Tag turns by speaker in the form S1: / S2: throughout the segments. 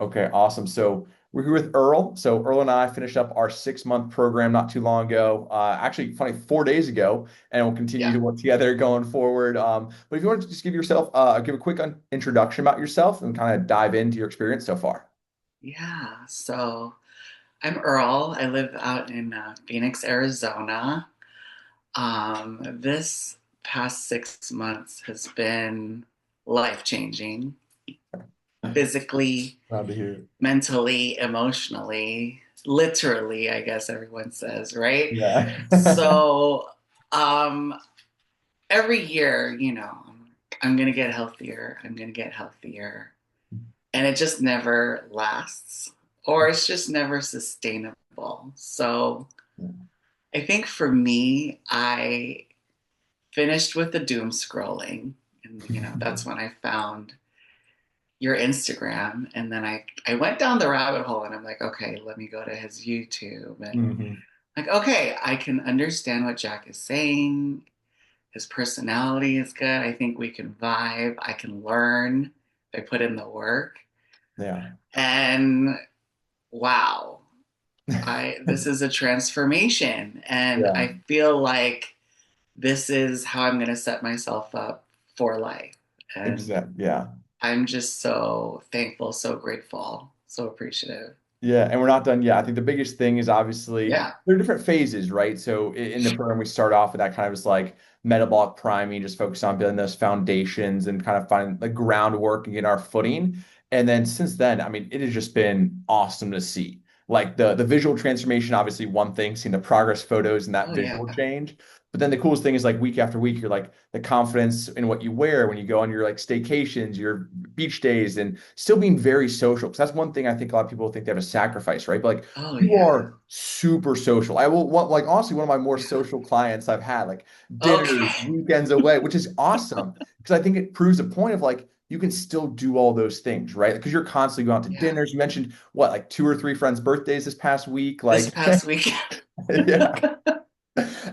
S1: Okay, awesome. So we're here with Earl. So Earl and I finished up our 6-month program not too long ago. Actually, funny, 4 days ago, and we'll continue
S2: Yeah.
S1: to work together going forward. But if you want to just give a quick introduction about yourself and kind of dive into your experience so far.
S2: Yeah. So I'm Earl. I live out in Phoenix, Arizona. This past 6 months has been life-changing, physically,
S1: Glad to hear it.
S2: mentally, emotionally, literally, I guess everyone says, right?
S1: Yeah.
S2: So, um, every year, I'm gonna get healthier. I'm gonna get healthier. And it just never lasts or it's just never sustainable. So I think for me, I finished with the doom scrolling. And, that's when I found your Instagram. And then I went down the rabbit hole and I'm like, okay, let me go to his YouTube. And
S1: Mhm.
S2: like, okay, I can understand what Jack is saying. His personality is good. I think we can vibe. I can learn if I put in the work.
S1: Yeah.
S2: And wow, I this is a transformation and
S1: Yeah.
S2: I feel like this is how I'm going to set myself up for life. And
S1: Exactly. Yeah.
S2: I'm just so thankful, so grateful, so appreciative.
S1: Yeah, and we're not done yet. I think the biggest thing is obviously
S2: Yeah.
S1: there are different phases, right? So in the program, we start off with that kind of just like metabolic priming, just focus on building those foundations and kind of finding the groundwork and getting our footing. And then since then, I mean, it has just been awesome to see. Like the visual transformation, obviously one thing, seeing the progress photos and that
S2: Oh yeah.
S1: visual change. But then the coolest thing is like week after week, you're like the confidence in what you wear when you go on your like staycations, your beach days, and still being very social. Because that's one thing I think a lot of people think they have a sacrifice, right? But like
S2: Oh
S1: you
S2: yeah.
S1: are super social. I will want like honestly one of my more social clients I've had, like dinners,
S2: Okay.
S1: weekends away, which is awesome because I think it proves a point of like you can still do all those things, right? Because you're constantly going out to
S2: Yeah.
S1: dinners. You mentioned what, like two or three friends' birthdays this past week,
S2: This
S1: like
S2: past weekend.
S1: yeah,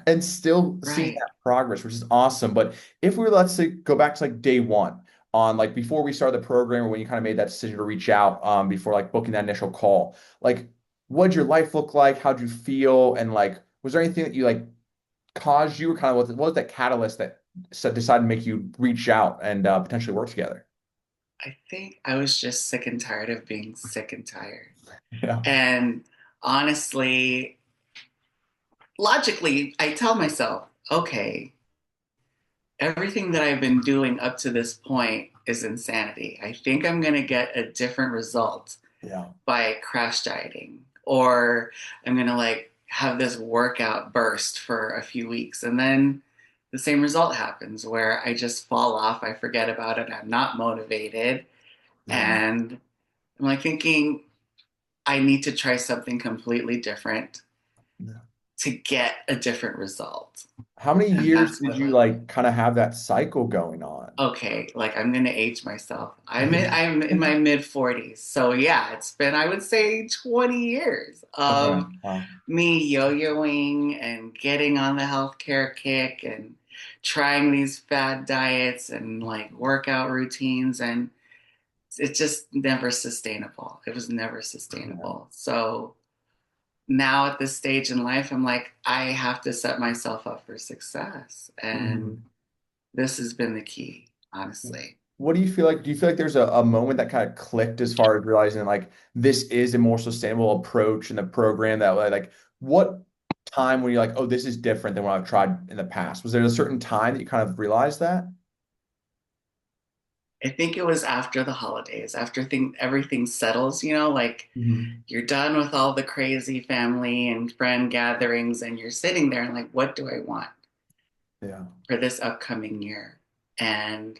S1: and still seeing
S2: Right.
S1: that progress, which is awesome. But if we were, let's say, go back to like day one, on like before we started the program, or when you kind of made that decision to reach out, before like booking that initial call, like what'd your life look like? How'd you feel? And like, was there anything that you like caused you, or kind of what was that catalyst that decided to make you reach out and potentially work together?
S2: I think I was just sick and tired of being sick and tired.
S1: Yeah.
S2: And honestly, logically, I tell myself, okay, everything that I've been doing up to this point is insanity. I think I'm going to get a different result
S1: Yeah.
S2: by crash dieting, or I'm going to like have this workout burst for a few weeks. And then the same result happens where I just fall off. I forget about it. I'm not motivated.
S1: Yeah.
S2: And I'm like thinking, I need to try something completely different
S1: Yeah.
S2: to get a different result.
S1: How many
S2: And
S1: years
S2: that's
S1: did
S2: what
S1: you
S2: like
S1: like kind of have that cycle going on?
S2: okay, like I'm gonna age myself. I'm in
S1: Yeah.
S2: I'm in my mid 40s. So yeah, it's been I would say 20 years
S1: Okay.
S2: of
S1: Wow.
S2: me yo-yoing and getting on the healthcare kick and trying these fad diets and like workout routines and it's just never sustainable. It was never
S1: Yeah.
S2: sustainable. So now at this stage in life, I'm like, I have to set myself up for success. And
S1: Mhm.
S2: this has been the key, honestly.
S1: What do you feel like? Do you feel like there's a moment that kind of clicked as far as realizing like this is a more sustainable approach in the program that like what time when you're like, oh, this is different than what I've tried in the past? Was there a certain time that you kind of realized that?
S2: I think it was after the holidays, after everything settles, like
S1: Mhm.
S2: you're done with all the crazy family and friend gatherings, and you're sitting there and like, what do I want
S1: Yeah.
S2: for this upcoming year? And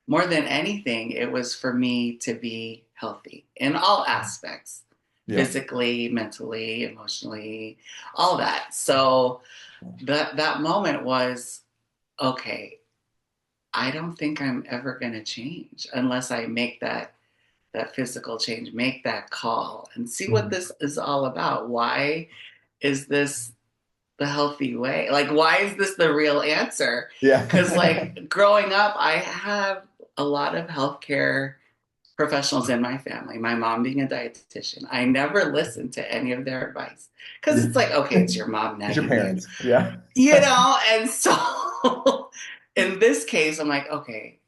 S2: more than anything, it was for me to be healthy in all aspects
S1: Yeah.
S2: physically, mentally, emotionally, all that. So that moment was okay, I don't think I'm ever going to change unless I make that physical change, make that call and see what
S1: Mhm.
S2: this is all about. Why is this the healthy way? Like why is this the real answer? Cuz
S1: Yeah.
S2: like growing up I have a lot of healthcare professionals in my family, my mom being a dietitian, I never listened to any of their advice because
S1: Yeah.
S2: it's like, okay, it's your mom
S1: It's your
S2: nagging you,
S1: parents. Yeah.
S2: and so in this case, I'm like, okay,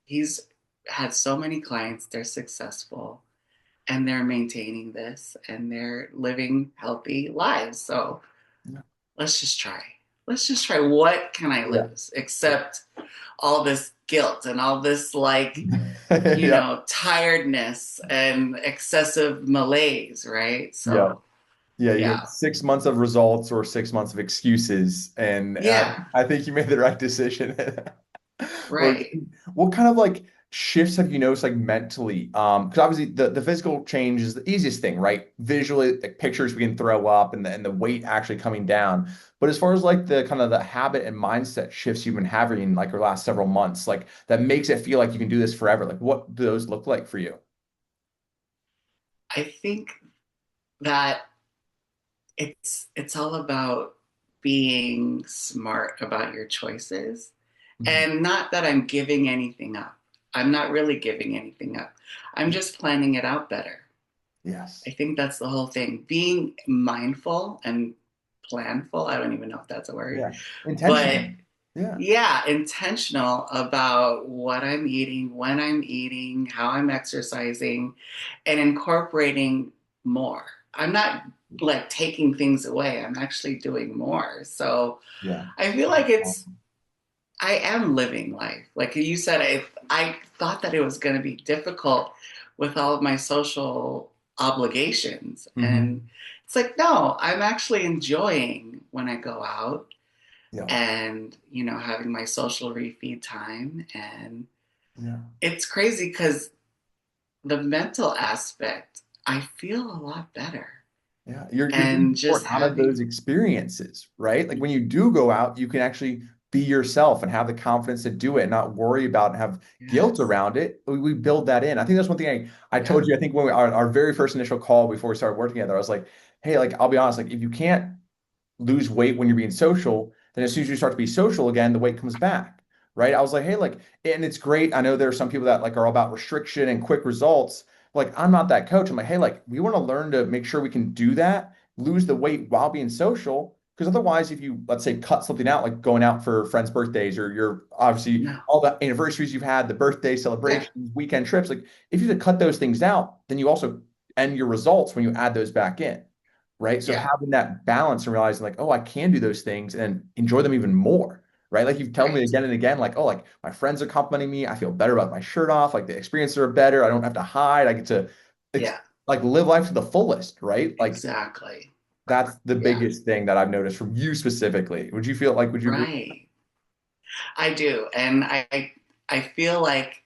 S2: he's had so many clients, they're successful and they're maintaining this and they're living healthy lives. So let's just try. Let's just try. What can I
S1: Yeah.
S2: lose except all this guilt and all this, like,
S1: Yeah.
S2: tiredness and excessive malaise, right?
S1: Yeah.
S2: So,
S1: Yeah, you
S2: yeah.
S1: get 6 months of results or 6 months of excuses, and
S2: Yeah,
S1: I think you made the right decision. Or
S2: right.
S1: what kind of like shifts have you noticed like mentally? Because obviously the physical change is the easiest thing, right? Visually, like pictures we can throw up and the weight actually coming down. But as far as like the kind of the habit and mindset shifts you've been having like over the last several months, like that makes it feel like you can do this forever. Like what do those look like for you?
S2: I think that it's all about being smart about your choices,
S1: Mhm.
S2: and not that I'm giving anything up. I'm not really giving anything up. I'm just planning it out better. I
S1: Yes.
S2: think that's the whole thing. Being mindful and planful, I don't even know if that's a word,
S1: Yeah.
S2: but
S1: Intentional. Yeah.
S2: yeah, intentional about what I'm eating, when I'm eating, how I'm exercising, and incorporating more. I'm not like taking things away, I'm actually doing more. So
S1: Yeah.
S2: I feel like I am living life. Like you said, I thought that it was going to be difficult with all of my social obligations. And
S1: Hmm.
S2: it's like, no, I'm actually enjoying when I go out
S1: Yeah.
S2: and, having my social refeed time. And
S1: Yeah.
S2: it's crazy because the mental aspect, I feel a lot better.
S1: Yeah, you're getting
S2: And
S1: more
S2: just
S1: out of those
S2: having,
S1: experiences, right? Like when you do go out, you can actually be yourself and have the confidence to do it and not worry about and have guilt
S2: yes,
S1: around it. We build that in. I think that's one thing I
S2: yeah,
S1: told you, I think when our very first initial call before we started working together, I was like, hey, like I'll be honest, like if you can't lose weight when you're being social, then as soon as you start to be social again, the weight comes back, right? I was like, hey, like, and it's great. I know there are some people that like are all about restriction and quick results. Like, I'm not that coach. I'm like, hey, like, we want to learn to make sure we can do that, lose the weight while being social. Because otherwise, if you, let's say, cut something out, like going out for friends' birthdays or you're obviously
S2: no,
S1: all the anniversaries you've had, the birthday
S2: yeah,
S1: celebrations, weekend trips, like if you cut those things out, then you also end your results when you add those back in, right? So
S2: yeah,
S1: having that balance and realizing like, oh, I can do those things and enjoy them even more, right? Like you've told me
S2: right,
S1: again and again, like, oh, like my friends are complimenting me. I feel better about my shirt off. Like the experiences are better. I don't have to hide. I get to ex
S2: yeah,
S1: like live life to the fullest, right? Like
S2: exactly.
S1: that's the
S2: Yeah,
S1: biggest thing that I've noticed from you specifically. Would you feel like, would you agree?
S2: right. I do. And I feel like,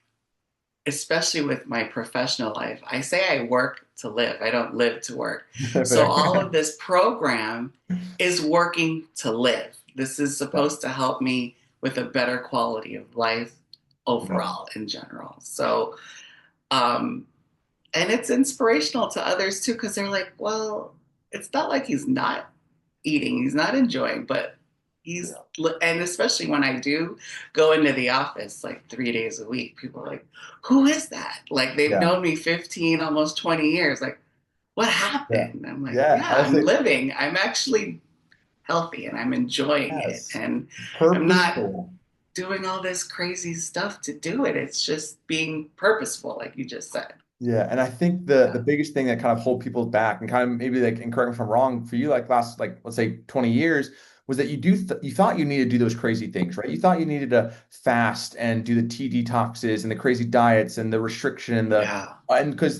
S2: especially with my professional life, I say I work to live. I don't live to work. So all
S1: Fair.
S2: of this program is working to live. This is
S1: Yeah.
S2: supposed to help me with a better quality of life
S1: Yeah.
S2: overall in general. So um and it's inspirational to others too, because they're like, well, it's not like he's not eating, he's not enjoying, but he's,
S1: Yeah.
S2: and especially when I do go into the office like 3 days a week, people are like, who is that? Like they've
S1: Yeah.
S2: known me 15, almost 20 years. Like, what
S1: Yeah.
S2: happened? I'm like,
S1: Yeah.
S2: yeah,
S1: I'll
S2: I'm
S1: say
S2: living. I'm actually healthy and I'm enjoying it.
S1: yes.
S2: And I'm not
S1: Purposeful.
S2: doing all this crazy stuff to do it. It's just being purposeful, like you just said.
S1: Yeah, and I think the
S2: Yeah.
S1: biggest thing that kind of hold people back and kind of maybe like, and correct me if I'm wrong, for you like last like let's say 20 years was that you thought you needed to do those crazy things, right? You thought you needed to fast and do the tea detoxes and the crazy diets and the restriction and the
S2: Yeah.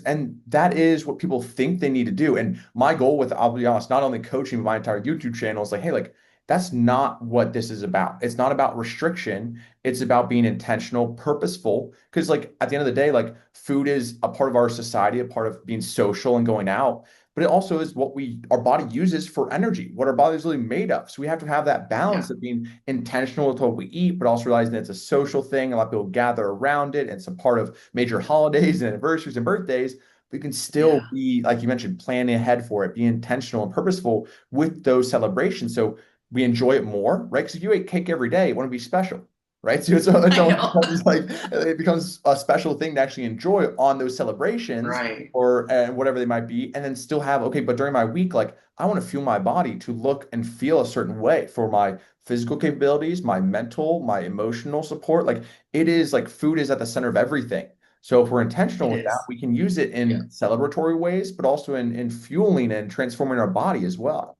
S1: and that is what people think they need to do. And my goal with, I'll be honest, not only coaching my entire YouTube channel is like, hey, like that's not what this is about. It's not about restriction. It's about being intentional, purposeful. Because, like, at the end of the day, like, food is a part of our society, a part of being social and going out. But it also is what our body uses for energy, what our body is really made of. So we have to have that
S2: Yeah.
S1: balance of being intentional with what we eat, but also realizing that it's a social thing. A lot of people gather around it. And it's a part of major holidays and anniversaries and birthdays. We can still
S2: Yeah.
S1: be, like you mentioned, planning ahead for it, be intentional and purposeful with those celebrations. So we enjoy it more, right? Because if you ate cake every day, it wouldn't be special. right? So it's
S2: I
S1: almost
S2: know.
S1: becomes like it becomes a special thing to actually enjoy on those celebrations
S2: Right.
S1: or and whatever they might be, and then still have okay, but during my week, like I want to fuel my body to look and feel a certain way for my physical capabilities, my mental, my emotional support. Like it is like food is at the center of everything. So if we're intentional
S2: It
S1: with that,
S2: is.
S1: we can use it
S2: Yeah.
S1: in celebratory ways, but also in fueling and transforming our body as well.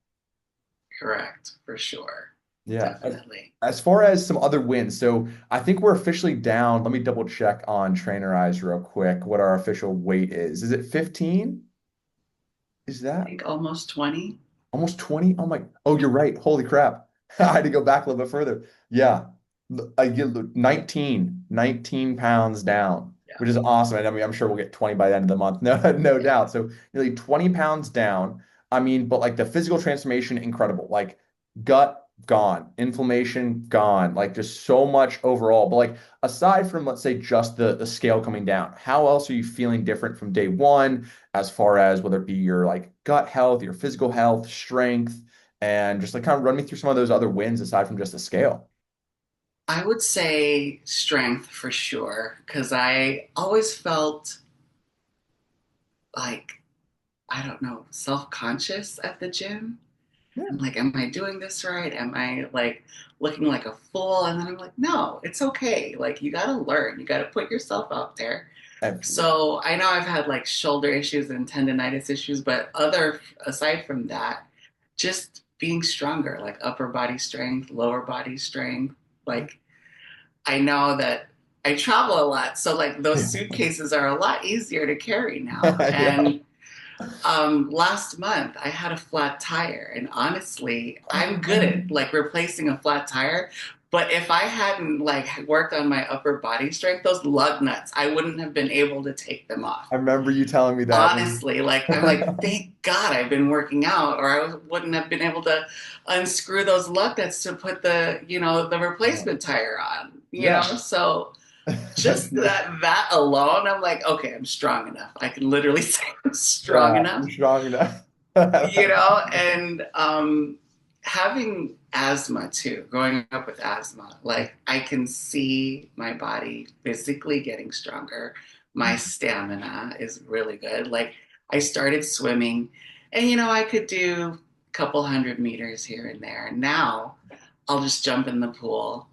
S2: Correct. For sure.
S1: Yeah.
S2: Definitely.
S1: As far as some other wins, so I think we're officially down. Let me double check on Trainer Eyes real quick what our official weight is. Is it 15? Is
S2: I
S1: that
S2: think almost 20.
S1: almost 20? Oh my, oh, you're right. Holy crap. I had to go back a little bit further. Yeah. I get 19 pounds down,
S2: Yeah.
S1: which is awesome. And I mean, I'm sure we'll get 20 by the end of the month. No, no
S2: Yeah.
S1: doubt. So nearly 20 pounds down. I mean, but like the physical transformation, incredible. Like gut gone, inflammation gone, like just so much overall. But like aside from let's say just the scale coming down, how else are you feeling different from day one as far as whether it be your like gut health, your physical health, strength, and just like kind of run me through some of those other wins aside from just the scale.
S2: I would say strength for sure, because I always felt like, I don't know, self conscious at the gym.
S1: Yeah,
S2: I'm like, am I doing this right? Am I like looking like a fool? And then I'm like, no, it's okay. Like, you got to learn, you got to put yourself out there.
S1: absolutely.
S2: So I know I've had like shoulder issues and tendonitis issues, but aside from that, just being stronger, like upper body strength, lower body strength. Like, I know that I travel a lot, so like those
S1: Yeah.
S2: suitcases are a lot easier to carry now.
S1: Yeah.
S2: And last month I had a flat tire, and honestly, I'm
S1: Oh
S2: good at
S1: man.
S2: like replacing a flat tire. But if I hadn't like worked on my upper body strength, those lug nuts, I wouldn't have been able to take them off.
S1: I remember you telling me that.
S2: Honestly, like I'm like, thank God I've been working out, or I wouldn't have been able to unscrew those lug nuts to put the
S1: Yeah.
S2: replacement tire on.
S1: Yeah.
S2: So just that alone, I'm like, okay, I'm strong enough. I can literally say I'm strong
S1: Yeah, you're
S2: enough,
S1: strong enough.
S2: and having asthma too, growing up with asthma, like I can see my body physically getting stronger. My stamina is really good. Like I started swimming, and I could do a couple 100 meters here and there. Now I'll just jump in the pool,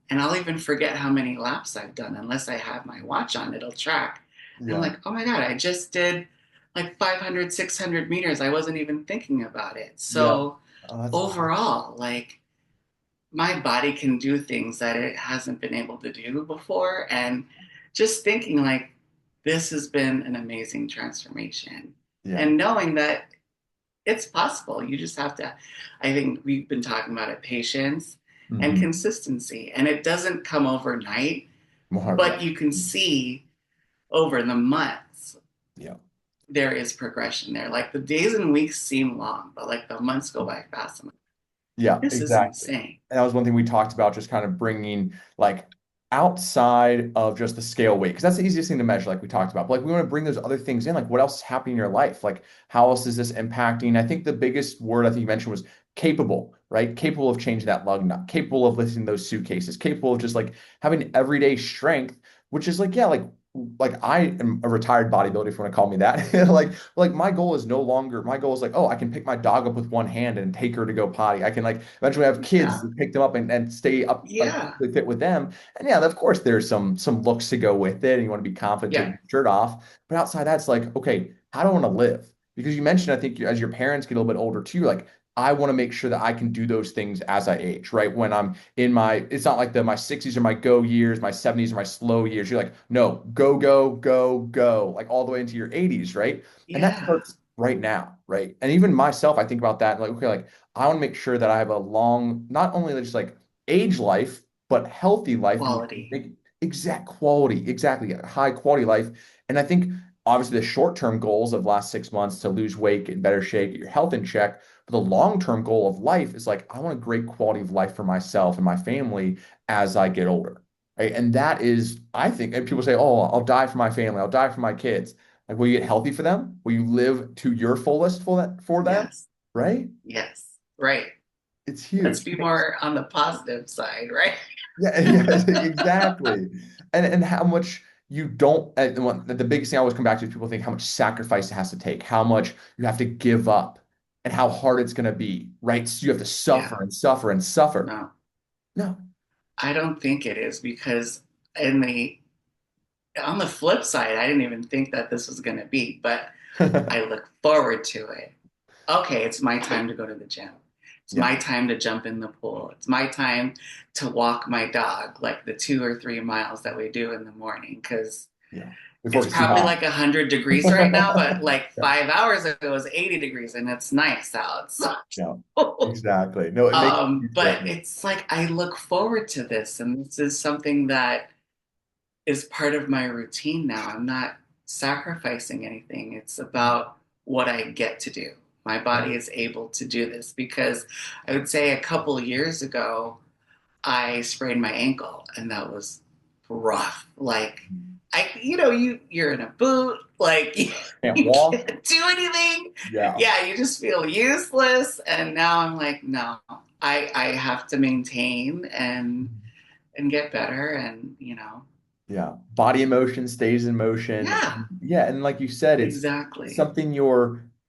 S2: and I'll even forget how many laps I've done unless I have my watch on. It'll track. And I'm
S1: Yeah.
S2: like, oh my God, I just did like 500, 600 meters. I wasn't even thinking about it.
S1: Yeah.
S2: So
S1: Oh, that's awesome.
S2: overall, like my body can do things that it hasn't been able to do before. And just thinking like this has been an amazing transformation.
S1: Yeah.
S2: And knowing that it's possible. You just have to, I think we've been talking about it, patience and
S1: Hmm.
S2: consistency. And it doesn't come overnight,
S1: More. Yeah.
S2: but you can see over the months
S1: Yeah.
S2: there is progression there. Like the days and weeks seem long, but like the months go by fast. I'm like,
S1: Yeah,
S2: this is
S1: exactly.
S2: insane.
S1: And that was one thing we talked about, just kind of bringing like outside of just the scale weight, because that's the easiest thing to measure, like we talked about. But like we want to bring those other things in, like what else is happening in your life? Like how else is this impacting? I think the biggest word I think you mentioned was capable, right? Capable of changing that lug nut, capable of lifting those suitcases, capable of just like having everyday strength, which is like, yeah, like I am a retired bodybuilder, if you want to call me that. Like my goal is no longer my goal is like, oh, I can pick my dog up with one hand and take her to go potty. I can like eventually have kids
S2: Yeah.
S1: to pick them up and stay up like
S2: Yeah.
S1: physically fit with them. And yeah, of course there's some looks to go with it, and you want to be confident
S2: Yeah.
S1: taking your shirt off. But outside that's like, okay, how do I want to live? Because you mentioned, I think as your parents get a little bit older too, like I want to make sure that I can do those things as I age, right? When I'm in my, it's not like my 60s are my go years, my 70s are my slow years. You're like, no, go, go, go, go, like all the way into your 80s, right? And that
S2: Yeah.
S1: starts right now, right? And even myself, I think about that, like, okay, like I want to make sure that I have a long, not only just like age life, but healthy life and
S2: Quality.
S1: big, exact quality, exactly, a high quality life. And I think obviously the short-term goals of last 6 months to lose weight, get in better shape, get your health in check. But the long-term goal of life is like, I want a great quality of life for myself and my family as I get older. Right. And that is, I think, and people say, oh, I'll die for my family, I'll die for my kids. Like, will you get healthy for them? Will you live to your fullest for them?
S2: Yes.
S1: Right?
S2: Yes. Right.
S1: It's
S2: Let's
S1: huge.
S2: be more on the positive side, right?
S1: Yeah, yeah, exactly. And how much you don't, and the biggest thing I always come back to is people think how much sacrifice it has to take, how much you have to give up, and how hard it's going to be, right? So you have to
S2: Yeah,
S1: suffer and suffer and suffer.
S2: no,
S1: No.
S2: I don't think it is because in the on the flip side, I didn't even think that this was going to be, but I look forward to it. Okay, it's my time to go to the gym. It's
S1: Yeah,
S2: my time to jump in the pool. It's my time to walk my dog, like the 2 or 3 miles that we do in the morning, because
S1: yeah. Before
S2: it's
S1: it gets too
S2: probably
S1: hot.
S2: like 100 degrees right now, but like 5 hours ago it was 80 degrees and it's nice out. So,
S1: Yeah, exactly. No, it makes a huge
S2: but
S1: difference.
S2: it's like I look forward to this, and this is something that is part of my routine now. I'm not sacrificing anything. It's about what I get to do. My body is able to do this because I would say a couple of years ago, I sprained my ankle and that was rough. Like you're in a boot, like
S1: Can't
S2: you
S1: walk.
S2: can't do anything.
S1: Yeah,
S2: Yeah, you just feel useless. And now I'm like, no, I have to maintain and get better and
S1: yeah. Body emotion stays in motion.
S2: yeah,
S1: Yeah, and like you said, it's
S2: exactly.
S1: something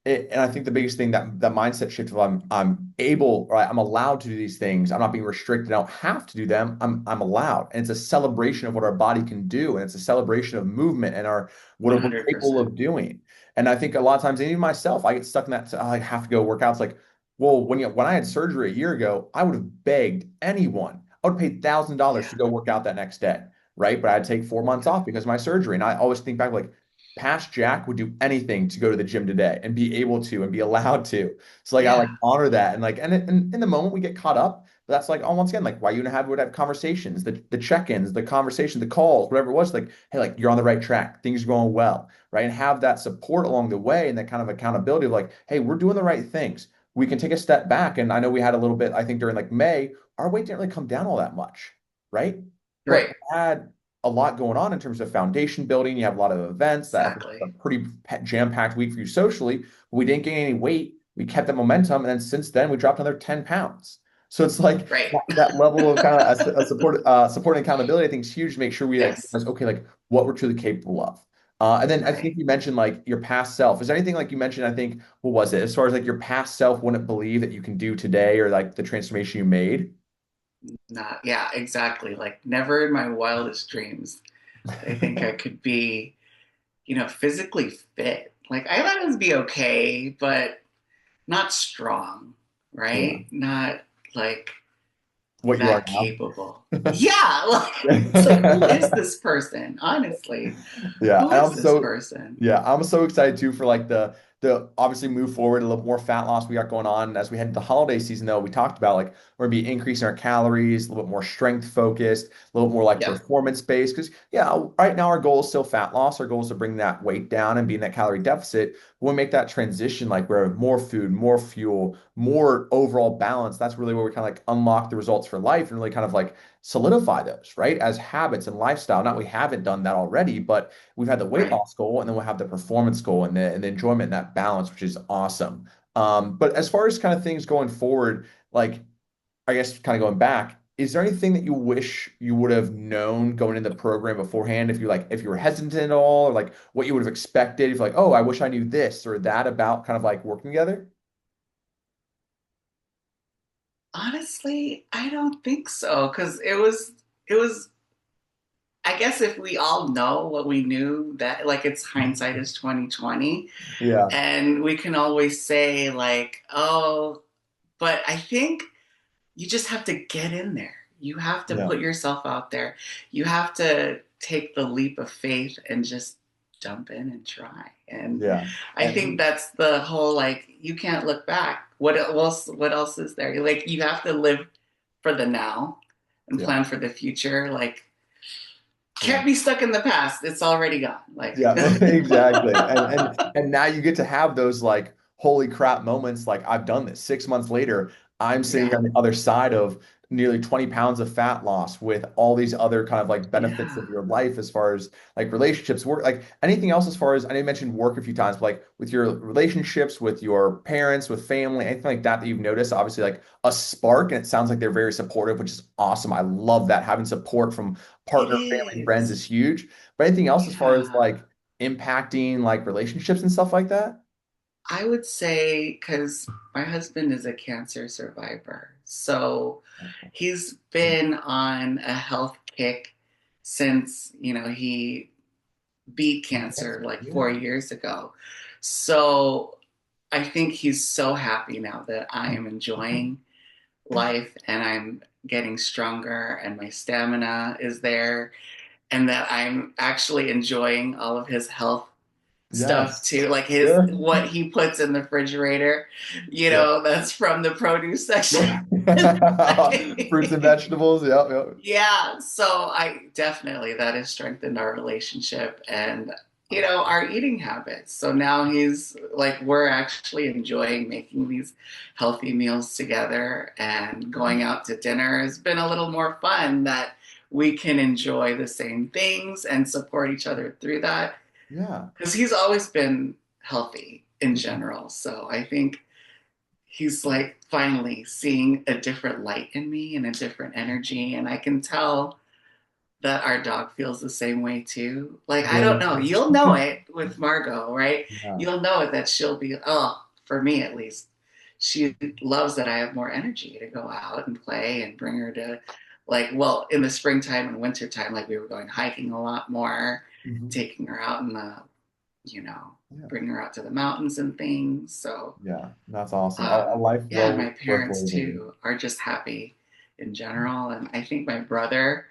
S1: and I think the biggest thing that mindset shift of I'm able, right? I'm allowed to do these things. I'm not being restricted. I don't have to do them. I'm allowed. And it's a celebration of what our body can do. And it's a celebration of movement and our what we're capable
S2: 100%.
S1: of doing. And I think a lot of times, even myself, I get stuck in that. I have to go work out. It's like, well, when I had surgery a year ago, I would have begged anyone. I would pay $1,000
S2: Yeah,
S1: to go work out that next day, right? But I had to take 4 months
S2: yeah,
S1: off because of my surgery. And I always think back like past Jack would do anything to go to the gym today and be able to and be allowed to. So like I like
S2: yeah,
S1: honor that and like and in the moment we get caught up. But that's like, oh, once again, like why you and I would have conversations, the check-ins, the conversation, the calls, whatever it was, like, hey, like you're on the right track, things are going well, right? And have that support along the way and that kind of accountability of like, hey, we're doing the right things. We can take a step back. And I know we had a little bit, I think during like May, our weight didn't really come down all that much, right? But
S2: right,
S1: we had a lot going on in terms of foundation building. You have a lot of events that I think was
S2: exactly.
S1: a pretty jam-packed week for you socially. We didn't gain any weight. We kept that momentum, and then since then we dropped another 10 pounds. So it's like
S2: Right.
S1: that level of kind of a support and accountability, I think is huge to make sure we like
S2: Yes.
S1: okay, like what we're truly capable of. And then I think
S2: Right.
S1: you mentioned like your past self. Is there anything like you mentioned? I think what was it as far as like your past self wouldn't believe that you can do today or like the transformation you made?
S2: Not, yeah, exactly. Like never in my wildest dreams. I think I could be, physically fit. Like I thought it would be okay, but not strong,
S1: Yeah,
S2: right? Not like
S1: what you are
S2: that
S1: now.
S2: capable. Yeah, like it's like who is this person? Honestly,
S1: Yeah,
S2: who is this person?
S1: I'm so excited too for like the obviously move forward a little more fat loss we got going on as we head into the holiday season though. We talked about like we're gonna be increasing our calories, a little bit more strength focused, a little bit more like
S2: Yep.
S1: performance based. Because yeah, right now our goal is still fat loss. Our goal is to bring that weight down and be in that calorie deficit. When we make that transition, like where more food, more fuel, more overall balance, that's really where we kind of like unlock the results for life and really kind of like solidify those, right? As habits and lifestyle. Not we haven't done that already, but we've had the weight
S2: Right.
S1: loss goal and then we'll have the performance goal and the enjoyment and that balance, which is awesome. But as far as kind of things going forward, like I guess kind of going back, is there anything that you wish you would have known going into the program beforehand? If you were hesitant at all, or like what you would have expected, if you're like, oh, I wish I knew this or that about kind of like working together?
S2: Honestly, I don't think so because it was I guess if we all know what we knew that like it's hindsight is 2020
S1: Yeah,
S2: and we can always say like, oh, but I think you just have to get in there. You have to
S1: yeah,
S2: put yourself out there. You have to take the leap of faith and just jump in and try. And
S1: yeah.
S2: I think
S1: And
S2: that's the whole like you can't look back. What else is there? Like you have to live for the now and
S1: yeah,
S2: plan for the future. Like
S1: yeah.
S2: can't be stuck in the past. It's already gone. Like
S1: Yeah, exactly. And now you get to have those like holy crap moments like I've done this. 6 months later, I'm sitting
S2: yeah,
S1: on the other side of nearly 20 pounds of fat loss with all these other kind of like benefits of
S2: Yeah,
S1: your life as far as like relationships, work, like anything else as far as I know you mentioned work a few times, but like with your relationships, with your parents, with family, anything like that that you've noticed, obviously like a spark, and it sounds like they're very supportive, which is awesome. I love that. Having support from
S2: it
S1: partner, family, friends
S2: is.
S1: is huge. But anything else as far as
S2: Yeah.
S1: like impacting like relationships and stuff like that?
S2: I would say because my husband is a cancer survivor. So he's been on a health kick since, he beat cancer like
S1: Yeah.
S2: 4 years ago. So I think he's so happy now that I am enjoying life and I'm getting stronger and my stamina is there and that I'm actually enjoying all of his health stuff
S1: Yes.
S2: too, like his
S1: Yeah.
S2: what he puts in the refrigerator,
S1: Yeah.
S2: that's from the produce section.
S1: Yeah. Fruits and
S2: Like,
S1: vegetables. Yeah. Yeah.
S2: yeah, so I definitely that has strengthened our relationship and our eating habits. So now he's like we're actually enjoying making these healthy meals together and going out to dinner has been a little more fun that we can enjoy the same things and support each other through that
S1: Yeah.
S2: because he's always been healthy in general. So I think he's like finally seeing a different light in me and a different energy. And I can tell that our dog feels the same way too. Like, I don't
S1: Very
S2: know.
S1: cool.
S2: You'll know it with Margot, right?
S1: Yeah.
S2: You'll know it that she'll be, oh, for me at least, she loves that I have more energy to go out and play and bring her to, like, well, in the springtime and wintertime, like we were going hiking a lot more,
S1: Mhm.
S2: taking her out in the you know,
S1: Yeah.
S2: bring her out to the mountains and things. So,
S1: Yeah. That's awesome. A life
S2: yeah, and
S1: well
S2: my
S1: worth
S2: parents
S1: living.
S2: too are just happy in general. And I think my brother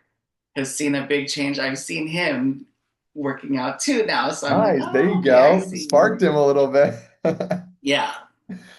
S2: has seen a big change. I've seen him working out too now. So I'm like,
S1: Nice. There
S2: oh,
S1: you
S2: okay, I
S1: go.
S2: see
S1: Sparked
S2: you.
S1: him a little bit.
S2: Yeah.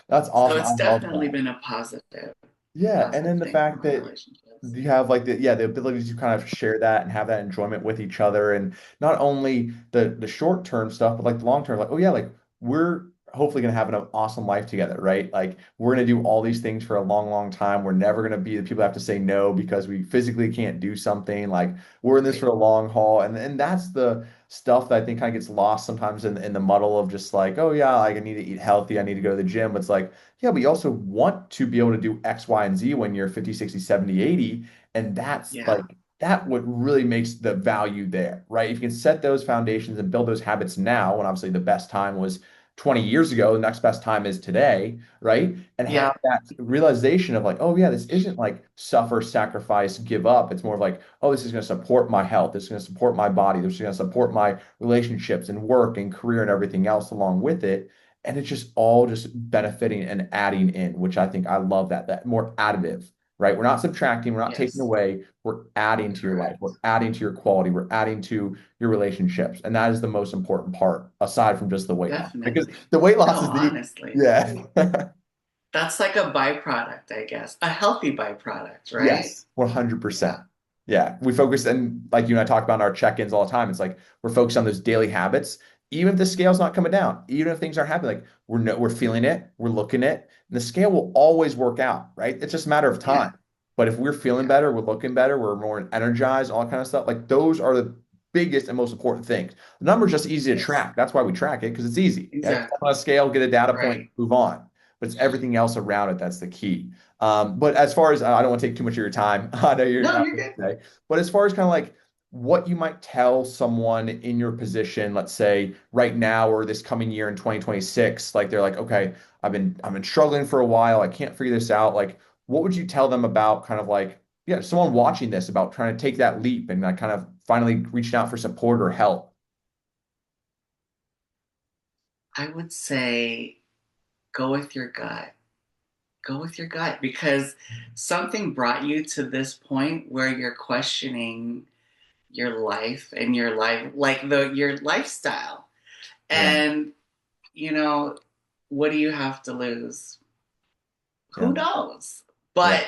S1: That's
S2: So
S1: awesome. I
S2: it's
S1: love
S2: definitely
S1: that.
S2: been a positive,
S1: Yeah, and
S2: positive
S1: then the
S2: thing for
S1: fact
S2: my
S1: that
S2: relationships.
S1: you have like the ability to kind of share that and have that enjoyment with each other, and not only the short term stuff, but like the long term, like, oh yeah, like we're hopefully gonna have an awesome life together, right? Like we're gonna do all these things for a long, long time. We're never gonna be the people that have to say no because we physically can't do something. Like we're in this for
S2: Right.
S1: a long haul, and that's the stuff that I think kind of gets lost sometimes in the muddle of just like, oh yeah, like I need to eat healthy, I need to go to the gym. But it's like, yeah, but you also want to be able to do X, Y, and Z when you're 50, 60, 70, 80. And that's
S2: Yeah.
S1: like, that what really makes the value there, right? If you can set those foundations and build those habits now, when obviously the best time was 20 years ago, the next best time is today, right? And have
S2: Yeah.
S1: that realization of like, oh yeah, this isn't like suffer, sacrifice, give up. It's more of like, oh, this is going to support my health. This is going to support my body. This is going to support my relationships and work and career and everything else along with it. And it's just all just benefiting and adding in, which I think I love that more additive, right? We're not subtracting, we're not taking
S2: Yes.
S1: away, we're adding to your life, we're
S2: Correct.
S1: adding to your quality, we're adding to your relationships. And that is the most important part, aside from just the weight loss. Because
S2: Definitely.
S1: the weight
S2: No,
S1: loss is the,
S2: honestly.
S1: yeah.
S2: That's like a byproduct, I guess. A healthy byproduct, right?
S1: Yes, 100%.
S2: Yeah.
S1: Yeah, we focus, and like you and I talk about in our check-ins all the time. It's like we're focused on those daily habits, even if the scale's not coming down, even if things aren't happening. Like we're no, we're feeling it, we're looking it, and the scale will always work out, right? It's just a matter of
S2: Yeah.
S1: time. But if we're feeling
S2: Yeah.
S1: better, we're looking better, we're more energized, all that kind of stuff. Like those are the biggest and most important things. The number's just easy to
S2: Yes.
S1: track. That's why we track it because it's easy. Yeah, step
S2: Exactly.
S1: on a scale, get a data point,
S2: Right.
S1: move on. But it's everything else around it that's the key. But as far as I don't want to take too much of your time, I know you're
S2: No,
S1: not
S2: you're
S1: here
S2: good.
S1: today. But as far as kind of like what you might tell someone in your position, let's say right now or this coming year in 2026, like they're like, okay, I've been struggling for a while, I can't figure this out. Like, what would you tell them about kind of like, yeah, someone watching this about trying to take that leap and like kind of finally reaching out for support or help?
S2: I would say go with your gut. Go with your gut because something brought you to this point where you're questioning your life and your life, like your lifestyle.
S1: Yeah,
S2: And, you know, what do you have to lose?
S1: yeah,
S2: Who knows?
S1: yeah,
S2: But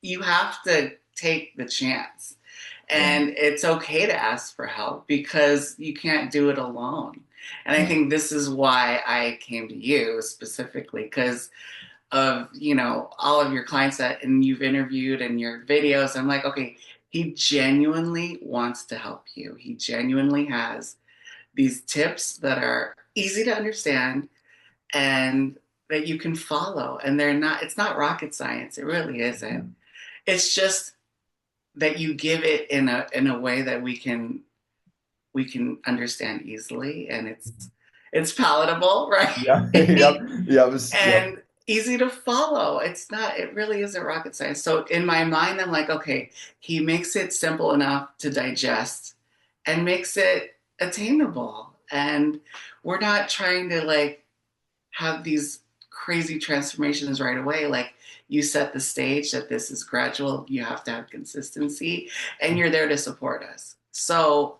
S2: you have to take the chance.
S1: yeah,
S2: And it's okay to ask for help because you can't do it alone. And I
S1: yeah,
S2: think this is why I came to you specifically because of, all of your clients that and you've interviewed and your videos. I'm like, okay, he genuinely wants to help you. He genuinely has these tips that are easy to understand and that you can follow. And it's not rocket science. It really isn't. It's just that you give it in a way that we can understand easily, and it's palatable, right?
S1: Yeah. Yep. Yep. Yep.
S2: And easy to follow. It really isn't rocket science. So in my mind, I'm like, okay, he makes it simple enough to digest and makes it attainable. And we're not trying to like have these crazy transformations right away. Like you set the stage that this is gradual, you have to have consistency, and you're there to support us. So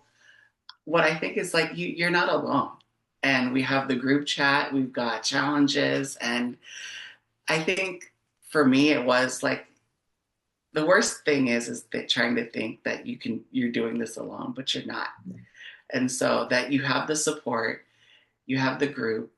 S2: what I think is like you're not alone. And we have the group chat, we've got challenges. And I think for me, it was like the worst thing is that trying to think that you're doing this alone, but you're not. And so that you have the support, you have the group,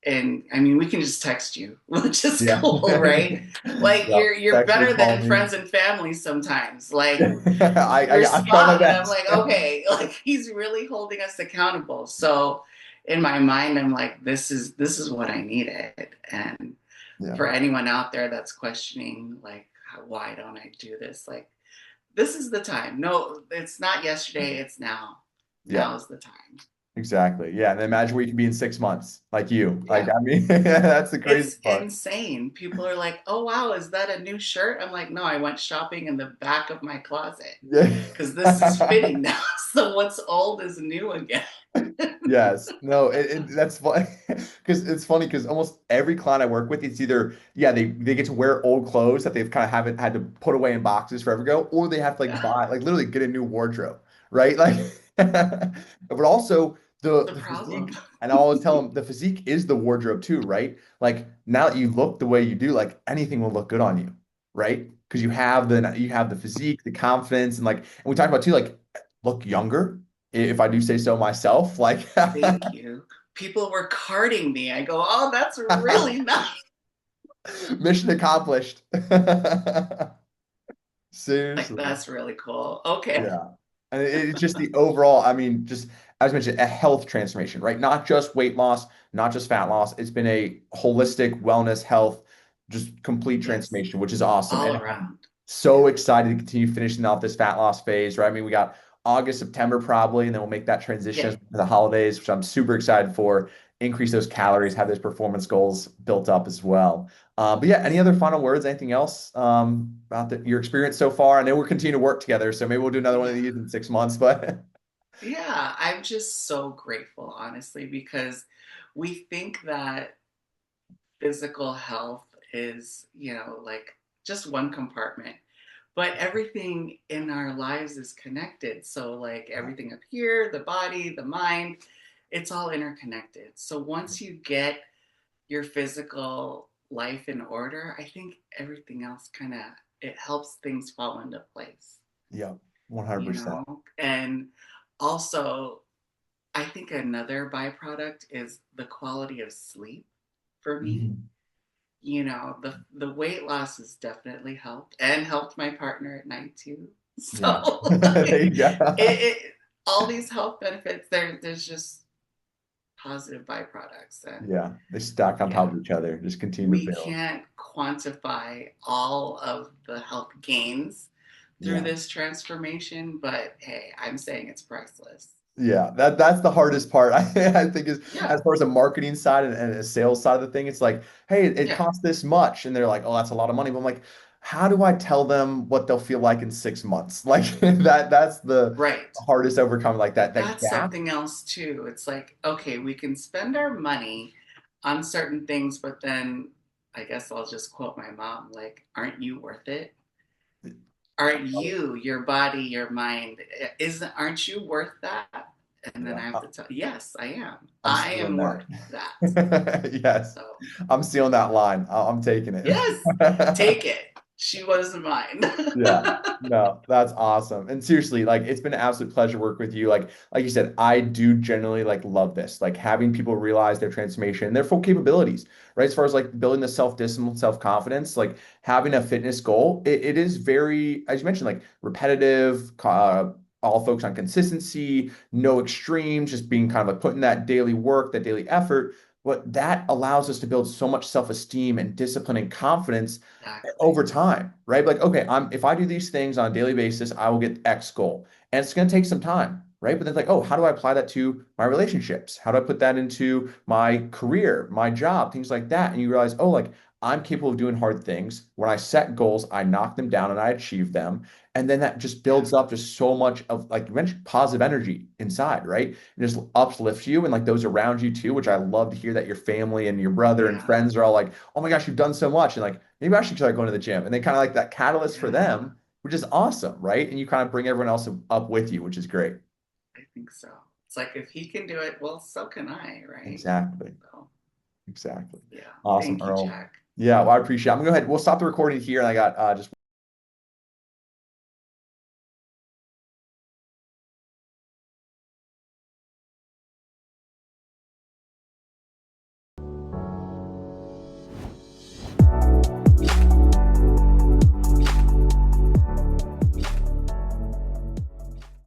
S2: and I mean, we can just text you, which is
S1: Yeah.
S2: cool, right? Like
S1: Yeah.
S2: you're
S1: Text me,
S2: better
S1: call
S2: than
S1: me.
S2: friends and family sometimes. Like
S1: I try my
S2: respond, and I'm
S1: best.
S2: like, okay, like he's really holding us accountable. So in my mind, I'm like, this is what I needed. And
S1: Yeah.
S2: for anyone out there that's questioning, like, why don't I do this? Like, this is the time. No, it's not yesterday. It's now.
S1: Yeah.
S2: Now is the time.
S1: Exactly. Yeah. And then imagine where you can be in 6 months, like you. Like,
S2: Yeah.
S1: I mean, that's the crazy
S2: It's
S1: part.
S2: insane. People are like, "Oh wow, is that a new shirt?" I'm like, "No, I went shopping in the back of my closet
S1: Yeah.
S2: because this is fitting now. So what's old is new again."
S1: Yes. No, that's funny because it's funny because almost every client I work with, it's either, yeah, they get to wear old clothes that they've kind of haven't had to put away in boxes forever ago, or they have to like
S2: Yeah,
S1: buy, like literally get a new wardrobe, right? Like, but also
S2: the
S1: the
S2: problem.
S1: physique, and I always tell them the physique is the wardrobe too, right? Like now that you look the way you do, like anything will look good on you, right? Because you have the physique, the confidence, and we talked about too, like look younger if I do say so myself. Like,
S2: Thank you. People were carding me. I go, "Oh, that's really nice."
S1: mission accomplished.
S2: Like
S1: Seriously.
S2: that's really cool. Okay.
S1: Yeah. And it's just the overall, I mean, just as mentioned, a health transformation, right? Not just weight loss, not just fat loss. It's been a holistic wellness, health, just complete
S2: Yes.
S1: transformation, which is awesome.
S2: All
S1: And I'm
S2: around.
S1: so
S2: Yeah.
S1: excited to continue finishing off this fat loss phase, right? I mean, we got August, September probably, and then we'll make that transition
S2: Yeah.
S1: to the holidays, which I'm super excited for. Increase those calories,
S2: Yes.
S1: have those performance goals built up as well. But yeah, any other final words? Anything else about your experience so far? I know we're continuing to work together, so maybe we'll do another one of
S2: Yeah.
S1: these in 6 months. But
S2: Yeah, I'm just so grateful, honestly, because we think that physical health is, like just one compartment, but everything in our lives is connected. So, like everything up here, the body, the mind, it's all interconnected. So, once you get your physical life in order, I think everything else kind of it helps things fall into place,
S1: yeah, 100%.
S2: and also I think another byproduct is the quality of sleep for me.
S1: Mhm.
S2: The weight loss has definitely helped and helped my partner at night too.
S1: Yeah,
S2: So
S1: there
S2: like
S1: you go.
S2: all these health benefits there's just positive byproducts. And
S1: Yeah, they stack on top
S2: yeah,
S1: of each other, just continue to
S2: we
S1: build.
S2: can't quantify all of the health gains through
S1: Yeah.
S2: this transformation, but hey, I'm saying it's priceless.
S1: Yeah, that's the hardest part. I think is
S2: Yeah.
S1: as far as the marketing side and a sales side of the thing, it's like, hey, it
S2: Yeah.
S1: costs this much, and they're like, oh, that's a lot of money. But I'm like, how do I tell them what they'll feel like in 6 months? Like that's the
S2: Right.
S1: hardest to overcome, like that
S2: That's
S1: gap.
S2: something else too. It's like, okay, we can spend our money on certain things, but then I guess I'll just quote my mom, like, aren't you worth it? Aren't you, your body, your mind, aren't you worth that? And then
S1: Yeah,
S2: I have to tell, yes, I am.
S1: I'm
S2: I
S1: stealing
S2: am worth that.
S1: that. Yes,
S2: So
S1: I'm stealing that line. I'm taking it.
S2: yes, take it. She wasn't mine.
S1: Yeah. No, that's awesome. And seriously, like it's been an absolute pleasure work with you. Like you said, I do generally like love this. Like having people realize their transformation and their full capabilities, right? As far as like building the self-discipline, self-confidence, like having a fitness goal, it is very, as you mentioned, like repetitive, all focused on consistency, no extremes, just being kind of like putting that daily work, that daily effort. But that allows us to build so much self-esteem and discipline and confidence
S2: Exactly.
S1: over time, right? Like, okay, if I do these things on a daily basis, I will get X goal. And it's going to take some time, right? But then like, oh, how do I apply that to my relationships? How do I put that into my career, my job, things like that? And you realize, oh, like I'm capable of doing hard things. When I set goals, I knock them down and I achieve them. And then that just
S2: Yeah.
S1: builds up just so much of like you mentioned positive energy inside, right? It just uplifts you and like those around you too, which I love to hear that your family and your brother and
S2: Yeah.
S1: friends are all like, oh my gosh, you've done so much. And like, maybe I should start going to the gym. And they kind of like that catalyst for
S2: Yeah.
S1: them, which is awesome, right? And you kind of bring everyone else up with you, which is great.
S2: I think so. It's like if he can do it, well, so can I, right?
S1: Exactly.
S2: So,
S1: Exactly.
S2: yeah.
S1: Awesome,
S2: Thank you,
S1: Earl.
S2: Jack.
S1: Yeah, well, I appreciate it. I'm gonna go ahead. We'll stop the recording here. And I got just